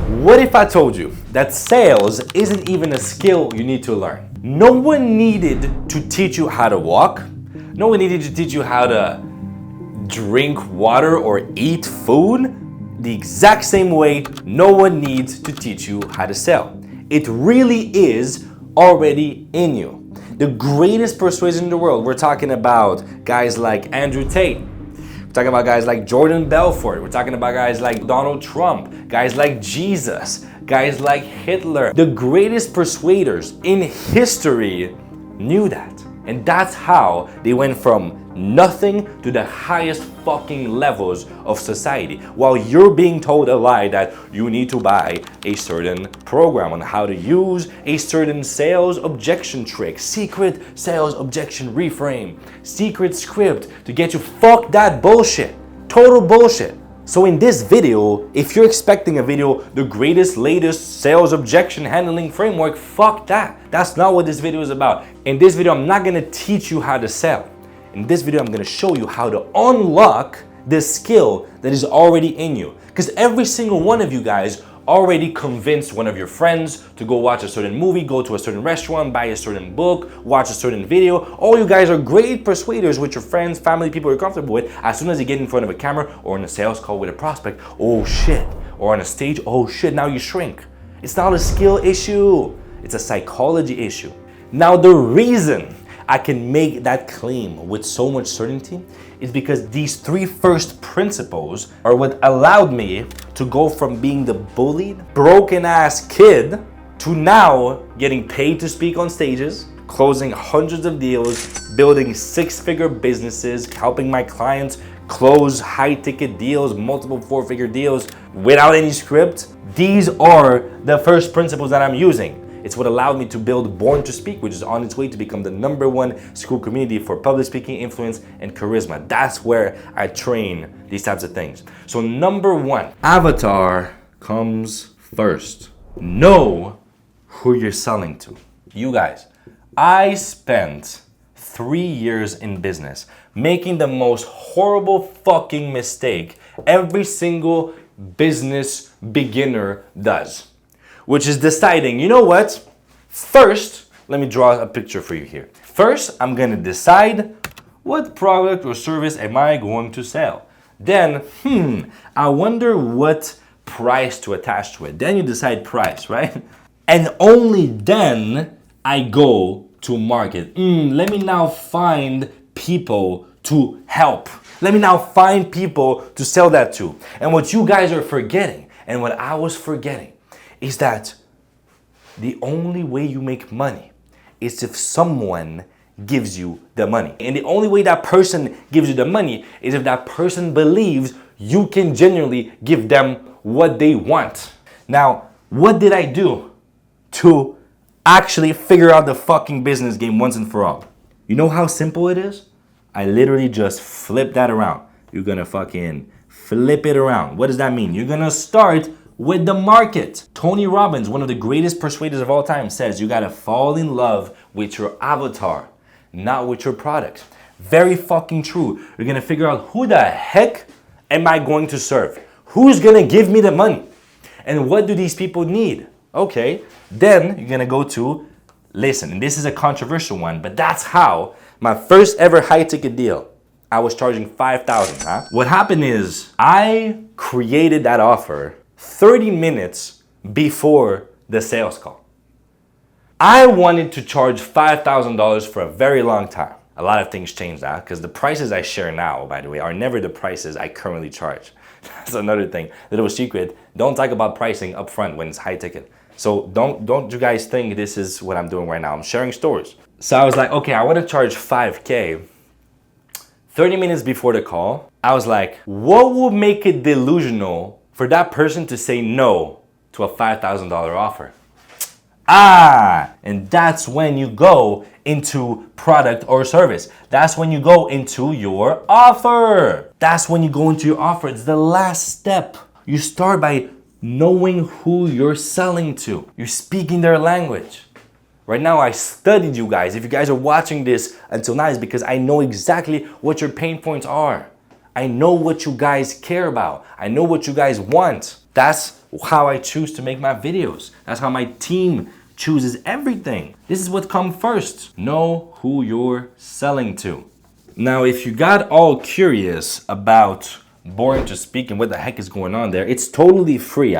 What if I told you that sales isn't even a skill you need to learn? No one needed to teach you how to walk. No one needed to teach you how to drink water or eat food. The exact same way no one needs to teach you how to sell. It really is already in you. The greatest persuasion in the world, we're talking about guys like Andrew Tate. We're talking about guys like Jordan Belfort. We're talking about guys like Donald Trump, guys like Jesus, guys like Hitler. The greatest persuaders in history knew that. And that's how they went from nothing to the highest fucking levels of society. While you're being told a lie that you need to buy a certain program on how to use a certain sales objection trick, secret sales objection reframe, secret script to get you, fuck that bullshit. Total bullshit. So in this video, if you're expecting a video, the greatest, latest sales objection handling framework, fuck that. That's not what this video is about. In this video, I'm not gonna teach you how to sell. In this video, I'm gonna show you how to unlock the skill that is already in you. Because every single one of you guys already convinced one of your friends to go watch a certain movie, go to a certain restaurant, buy a certain book, watch a certain video. All you guys are great persuaders with your friends, family, people you're comfortable with. As soon as you get in front of a camera or in a sales call with a prospect, oh shit. Or on a stage, oh shit, now you shrink. It's not a skill issue. It's a psychology issue. Now the reason I can make that claim with so much certainty is because these three first principles are what allowed me to go from being the bullied, broken ass kid to now getting paid to speak on stages, closing hundreds of deals, building six-figure businesses, helping my clients close high-ticket deals, multiple four-figure deals without any script. These are the first principles that I'm using. It's what allowed me to build Born to Speak, which is on its way to become the #1 Skool community for public speaking, influence, and charisma. That's where I train these types of things. So #1, avatar comes first. Know who you're selling to. You guys, I spent 3 years in business making the most horrible fucking mistake every single business beginner does, which is deciding, you know what? First, let me draw a picture for you here. First, I'm gonna decide what product or service am I going to sell. Then, I wonder what price to attach to it. Then you decide price, right? And only then I go to market. Let me now find people to help. Let me now find people to sell that to. And what you guys are forgetting, and what I was forgetting, is that the only way you make money is if someone gives you the money. And the only way that person gives you the money is if that person believes you can genuinely give them what they want. Now, what did I do to actually figure out the fucking business game once and for all? You know how simple it is? I literally just flip that around. You're gonna fucking flip it around. What does that mean? You're gonna start with the market. Tony Robbins, one of the greatest persuaders of all time, says you gotta fall in love with your avatar, not with your product. Very fucking true. You're gonna figure out who the heck am I going to serve? Who's gonna give me the money? And what do these people need? Okay, then you're gonna go to, listen, and this is a controversial one, but that's how my first ever high ticket deal, I was charging $5,000. What happened is I created that offer 30 minutes before the sales call. I wanted to charge $5,000 for a very long time. A lot of things changed now because the prices I share now, by the way, are never the prices I currently charge. That's another thing. Little secret, don't talk about pricing up front when it's high ticket. So don't you guys think this is what I'm doing right now. I'm sharing stories. So I was like, okay, I want to charge $5K. 30 minutes before the call, I was like, what will make it delusional for that person to say no to a $5,000 offer? And that's when you go into product or service. That's when you go into your offer. That's when you go into your offer. It's the last step. You start by knowing who you're selling to. You're speaking their language. Right now, I studied you guys. If you guys are watching this until now, it's because I know exactly what your pain points are. I know what you guys care about. I know what you guys want. That's how I choose to make my videos. That's how my team chooses everything. This is what comes first. Know who you're selling to. Now, if you got all curious about Born to Speak and what the heck is going on there, it's totally free,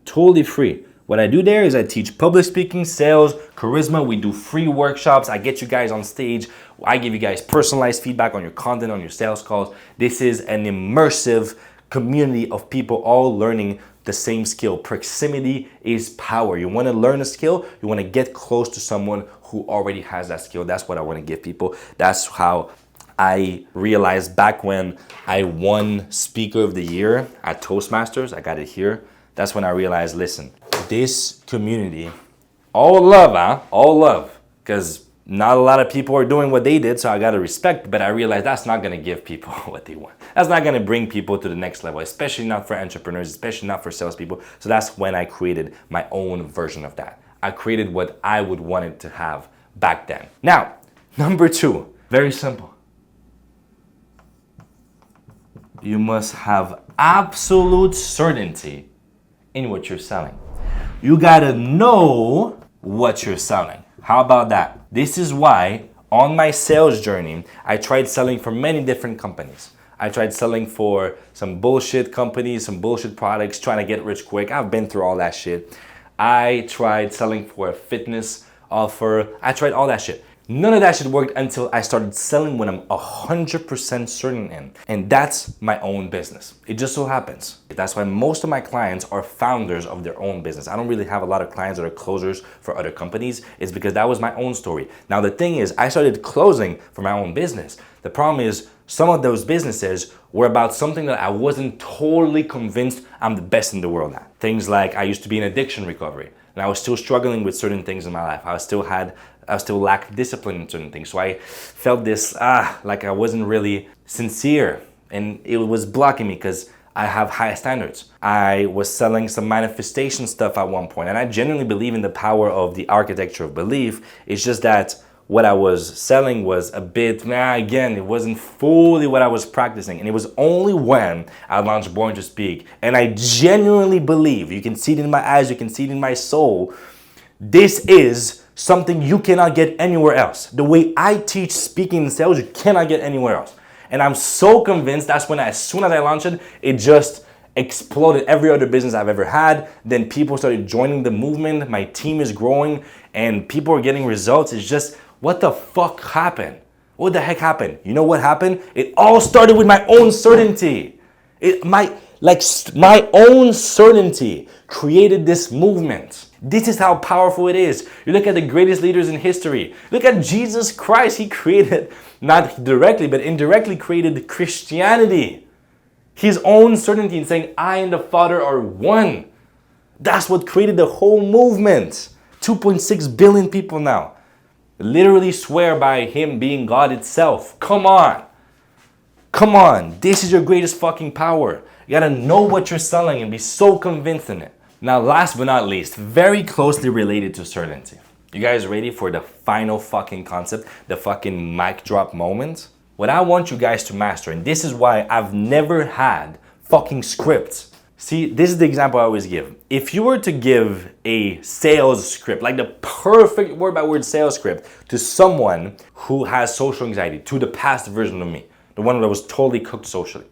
Totally free. What I do there is I teach public speaking, sales, charisma. We do free workshops. I get you guys on stage. I give you guys personalized feedback on your content, on your sales calls. This is an immersive community of people all learning the same skill. Proximity is power. You want to learn a skill, you want to get close to someone who already has that skill. That's what I want to give people. That's how I realized back when I won Speaker of the Year at Toastmasters. I got it here. That's when I realized, listen, this community, all love, all love, because not a lot of people are doing what they did, so I gotta respect, but I realized that's not gonna give people what they want. That's not gonna bring people to the next level, especially not for entrepreneurs, especially not for salespeople. So that's when I created my own version of that. I created what I would want it to have back then. Now, number 2, very simple. You must have absolute certainty in what you're selling. You gotta know what you're selling. How about that? This is why on my sales journey, I tried selling for many different companies. I tried selling for some bullshit companies, some bullshit products, trying to get rich quick. I've been through all that shit. I tried selling for a fitness offer. I tried all that shit. None of that shit worked until I started selling when I'm 100% certain in. And that's my own business. It just so happens. That's why most of my clients are founders of their own business. I don't really have a lot of clients that are closers for other companies. It's because that was my own story. Now the thing is, I started closing for my own business. The problem is, some of those businesses were about something that I wasn't totally convinced I'm the best in the world at. Things like I used to be in addiction recovery, and I was still struggling with certain things in my life. I still lacked discipline in certain things. So I felt this, like I wasn't really sincere, and it was blocking me because I have high standards. I was selling some manifestation stuff at one point, and I genuinely believe in the power of the architecture of belief. It's just that what I was selling was a bit, again, it wasn't fully what I was practicing. And it was only when I launched Born to Speak, and I genuinely believe, you can see it in my eyes, you can see it in my soul, this is something you cannot get anywhere else. The way I teach speaking and sales, you cannot get anywhere else. And I'm so convinced that's when, as soon as I launched it, it just exploded every other business I've ever had. Then people started joining the movement. My team is growing and people are getting results. It's just, what the fuck happened? What the heck happened? You know what happened? It all started with my own certainty. My own certainty created this movement. This is how powerful it is. You look at the greatest leaders in history. Look at Jesus Christ. He created, not directly, but indirectly created Christianity. His own certainty in saying, I and the Father are one. That's what created the whole movement. 2.6 billion people now literally swear by him being God itself. Come on. Come on. This is your greatest fucking power. You gotta know what you're selling and be so convinced in it. Now, last but not least, very closely related to certainty. You guys ready for the final fucking concept, the fucking mic drop moment? What I want you guys to master, and this is why I've never had fucking scripts. See, this is the example I always give. If you were to give a sales script, like the perfect word by word sales script to someone who has social anxiety, to the past version of me, the one that was totally cooked socially,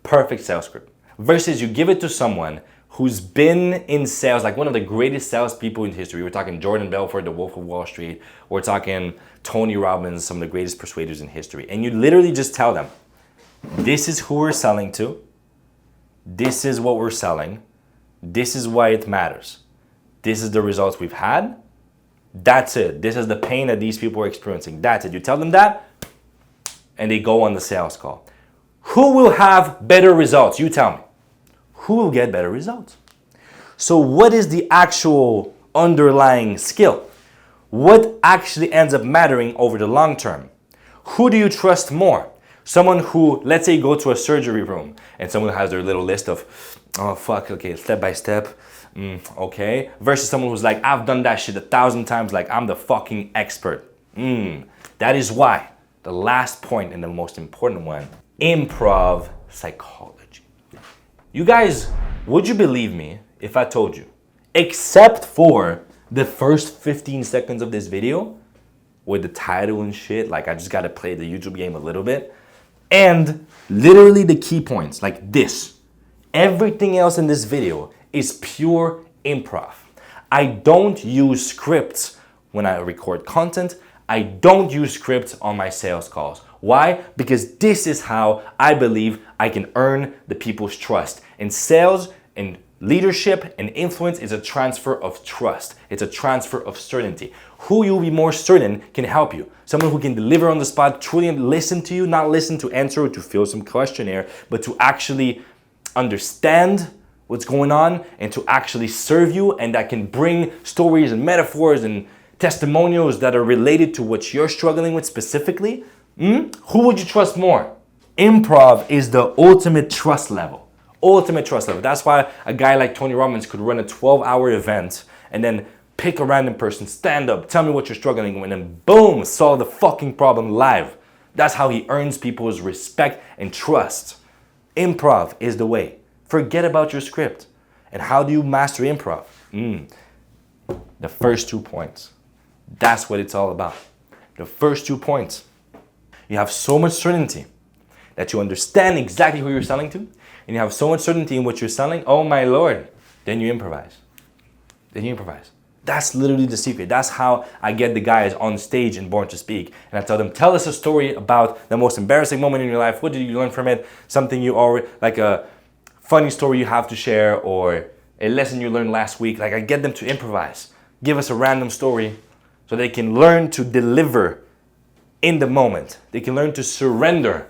perfect sales script, versus you give it to someone who's been in sales, like one of the greatest salespeople in history. We're talking Jordan Belfort, the Wolf of Wall Street. We're talking Tony Robbins, some of the greatest persuaders in history. And you literally just tell them, this is who we're selling to. This is what we're selling. This is why it matters. This is the results we've had. That's it. This is the pain that these people are experiencing. That's it. You tell them that, and they go on the sales call. Who will have better results? You tell me. Who will get better results? So what is the actual underlying skill? What actually ends up mattering over the long term? Who do you trust more? Someone who, let's say, go to a surgery room and someone has their little list of, oh fuck, okay, step by step, okay, versus someone who's like, I've done that shit 1,000 times, like I'm the fucking expert. That is why the last point and the most important one, improv psychology. You guys, would you believe me if I told you, except for the first 15 seconds of this video, with the title and shit, like I just gotta play the YouTube game a little bit, and literally the key points, like this. Everything else in this video is pure improv. I don't use scripts when I record content. I don't use scripts on my sales calls. Why? Because this is how I believe I can earn the people's trust. In sales, in leadership, and influence is a transfer of trust. It's a transfer of certainty. Who you'll be more certain can help you. Someone who can deliver on the spot, truly listen to you, not listen to answer or to fill some questionnaire, but to actually understand what's going on and to actually serve you, and that can bring stories and metaphors and testimonials that are related to what you're struggling with specifically. Who would you trust more? Improv is the ultimate trust level. Ultimate trust level. That's why a guy like Tony Robbins could run a 12-hour event and then pick a random person, stand up, tell me what you're struggling with, and boom, solve the fucking problem live. That's how he earns people's respect and trust. Improv is the way. Forget about your script. And how do you master improv? The first 2 points. That's what it's all about. The first 2 points. You have so much certainty that you understand exactly who you're selling to, and you have so much certainty in what you're selling, oh my Lord, then you improvise. That's literally the secret. That's how I get the guys on stage in Born to Speak. And I tell them, tell us a story about the most embarrassing moment in your life. What did you learn from it? Something you already, like a funny story you have to share, or a lesson you learned last week. Like, I get them to improvise. Give us a random story so they can learn to deliver in the moment. They can learn to surrender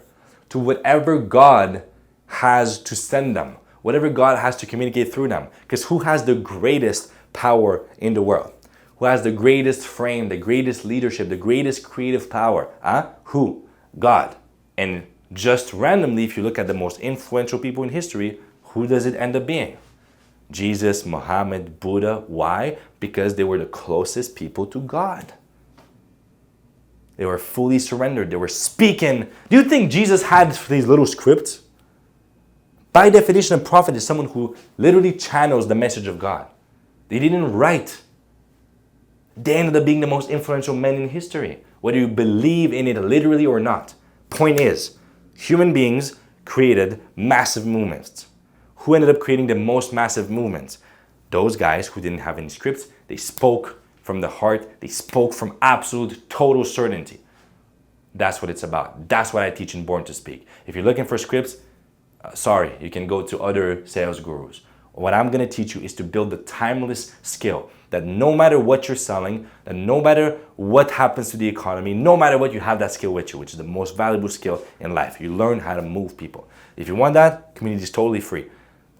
to whatever God has to send them, whatever God has to communicate through them. Because who has the greatest power in the world? Who has the greatest frame, the greatest leadership, the greatest creative power? Who? God. And just randomly, if you look at the most influential people in history, who does it end up being? Jesus, Muhammad, Buddha. Why? Because they were the closest people to God. They were fully surrendered. They were speaking. Do you think Jesus had these little scripts? By definition, a prophet is someone who literally channels the message of God. They didn't write. They ended up being the most influential men in history, whether you believe in it literally or not. Point is, human beings created massive movements. Who ended up creating the most massive movements? Those guys who didn't have any scripts. They spoke from the heart. They spoke from absolute, total certainty. That's what it's about. That's what I teach in Born to Speak. If you're looking for scripts, sorry, you can go to other sales gurus. What I'm going to teach you is to build the timeless skill that no matter what you're selling, that no matter what happens to the economy, no matter what, you have that skill with you, which is the most valuable skill in life. You learn how to move people. If you want that, community is totally free.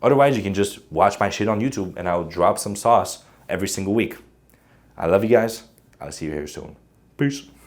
Otherwise, you can just watch my shit on YouTube and I'll drop some sauce every single week. I love you guys. I'll see you here soon. Peace.